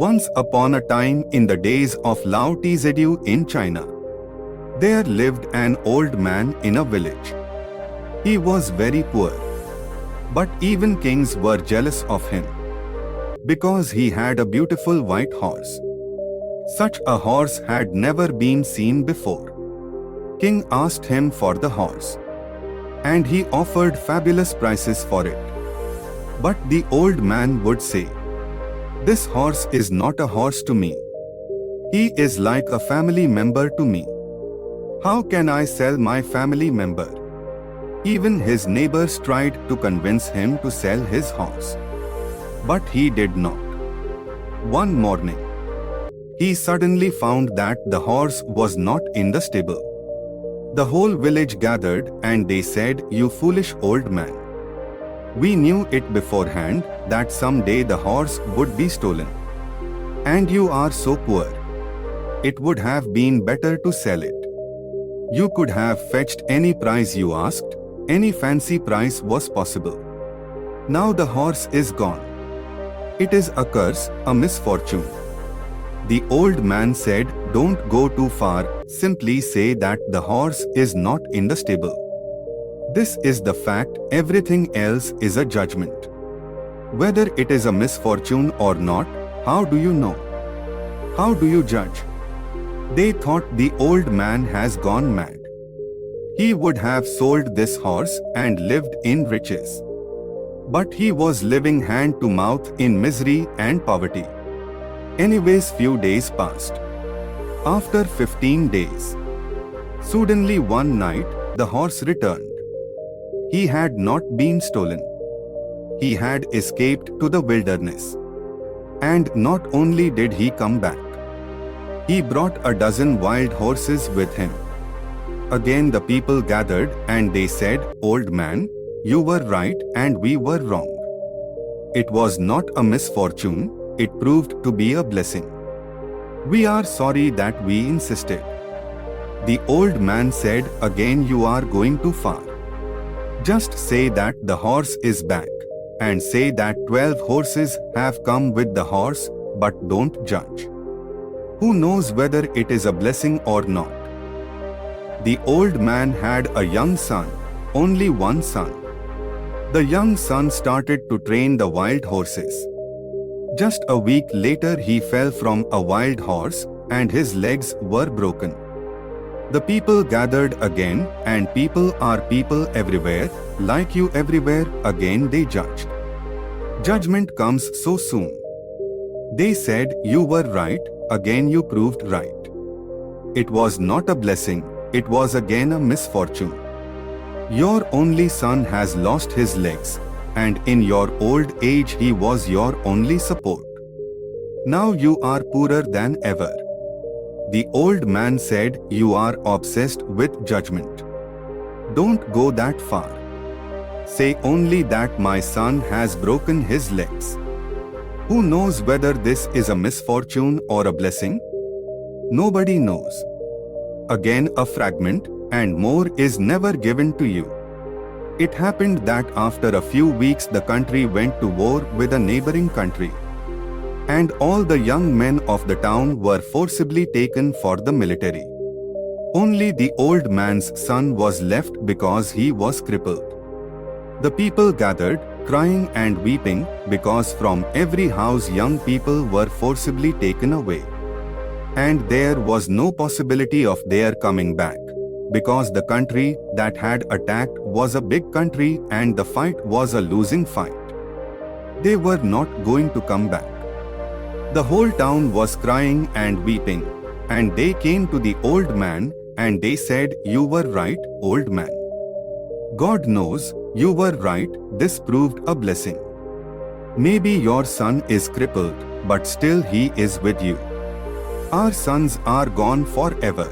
Once upon a time in the days of Lao Tzu in China, there lived an old man in a village. He was very poor, but even kings were jealous of him because he had a beautiful white horse. Such a horse had never been seen before. King asked him for the horse, and he offered fabulous prices for it. But the old man would say, "This horse is not a horse to me. He is like a family member to me. How can I sell my family member?" Even his neighbors tried to convince him to sell his horse, but he did not. One morning, he suddenly found that the horse was not in the stable. The whole village gathered and they said, "You foolish old man. We knew it beforehand that someday the horse would be stolen. And you are so poor. It would have been better to sell it. You could have fetched any price you asked, any fancy price was possible. Now the horse is gone. It is a curse, a misfortune." The old man said, "Don't go too far, simply say that the horse is not in the stable. This is the fact, everything else is a judgment. Whether it is a misfortune or not, how do you know? How do you judge?" They thought the old man has gone mad. He would have sold this horse and lived in riches. But he was living hand to mouth in misery and poverty. Anyways, few days passed. After 15 days, suddenly one night, the horse returned. He had not been stolen. He had escaped to the wilderness. And not only did he come back, he brought a dozen wild horses with him. Again the people gathered and they said, "Old man, you were right and we were wrong. It was not a misfortune, it proved to be a blessing. We are sorry that we insisted." The old man said, "Again you are going too far. Just say that the horse is back, and say that 12 horses have come with the horse, but don't judge. Who knows whether it is a blessing or not?" The old man had a young son, only one son. The young son started to train the wild horses. Just a week later he fell from a wild horse and his legs were broken. The people gathered again, and people are people everywhere, like you everywhere, again they judged. Judgment comes so soon. They said, "You were right, again you proved right. It was not a blessing, it was again a misfortune. Your only son has lost his legs, and in your old age he was your only support. Now you are poorer than ever." The old man said, "You are obsessed with judgment. Don't go that far. Say only that my son has broken his legs. Who knows whether this is a misfortune or a blessing? Nobody knows. Again a fragment, and more is never given to you." It happened that after a few weeks the country went to war with a neighboring country. And all the young men of the town were forcibly taken for the military. Only the old man's son was left because he was crippled. The people gathered, crying and weeping, because from every house young people were forcibly taken away. And there was no possibility of their coming back, because the country that had attacked was a big country and the fight was a losing fight. They were not going to come back. The whole town was crying and weeping, and they came to the old man and they said, "You were right, old man. God knows, you were right, this proved a blessing. Maybe your son is crippled, but still he is with you. Our sons are gone forever.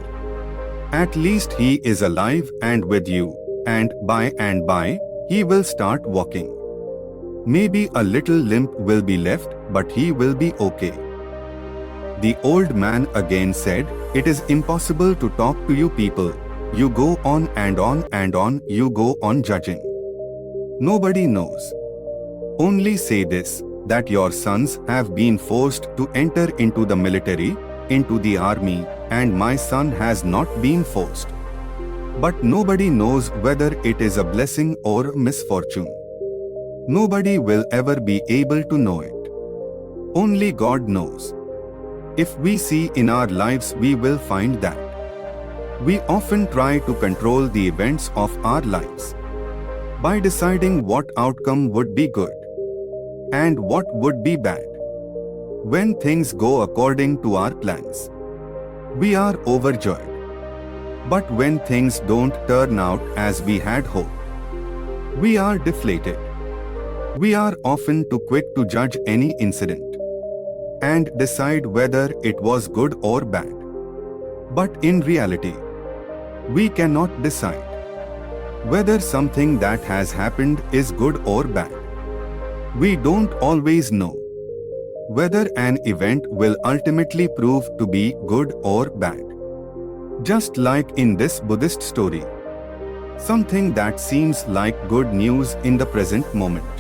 At least he is alive and with you, and by he will start walking. Maybe a little limp will be left, but he will be okay." The old man again said, "It is impossible to talk to you people. You go on and on and on, you go on judging. Nobody knows. Only say this, that your sons have been forced to enter into the military, into the army, and my son has not been forced. But nobody knows whether it is a blessing or a misfortune. Nobody will ever be able to know it. Only God knows. If we see in our lives, we will find that we often try to control the events of our lives by deciding what outcome would be good and what would be bad. When things go according to our plans, we are overjoyed. But when things don't turn out as we had hoped, we are deflated. We are often too quick to judge any incident and decide whether it was good or bad. But in reality, we cannot decide whether something that has happened is good or bad. We don't always know whether an event will ultimately prove to be good or bad. Just like in this Buddhist story, something that seems like good news in the present moment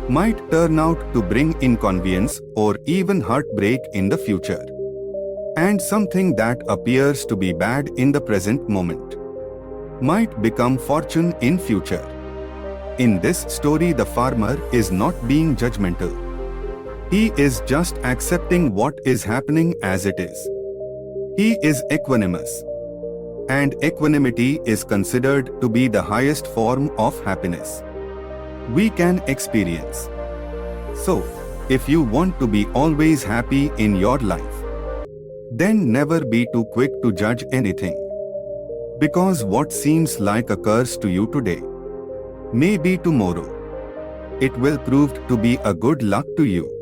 might turn out to bring inconvenience or even heartbreak in the future. And something that appears to be bad in the present moment might become fortune in future. In this story, the farmer is not being judgmental. He is just accepting what is happening as it is. He is equanimous. And equanimity is considered to be the highest form of happiness we can experience. So, if you want to be always happy in your life, then never be too quick to judge anything. Because what seems like a curse to you today, maybe tomorrow, it will prove to be a good luck to you.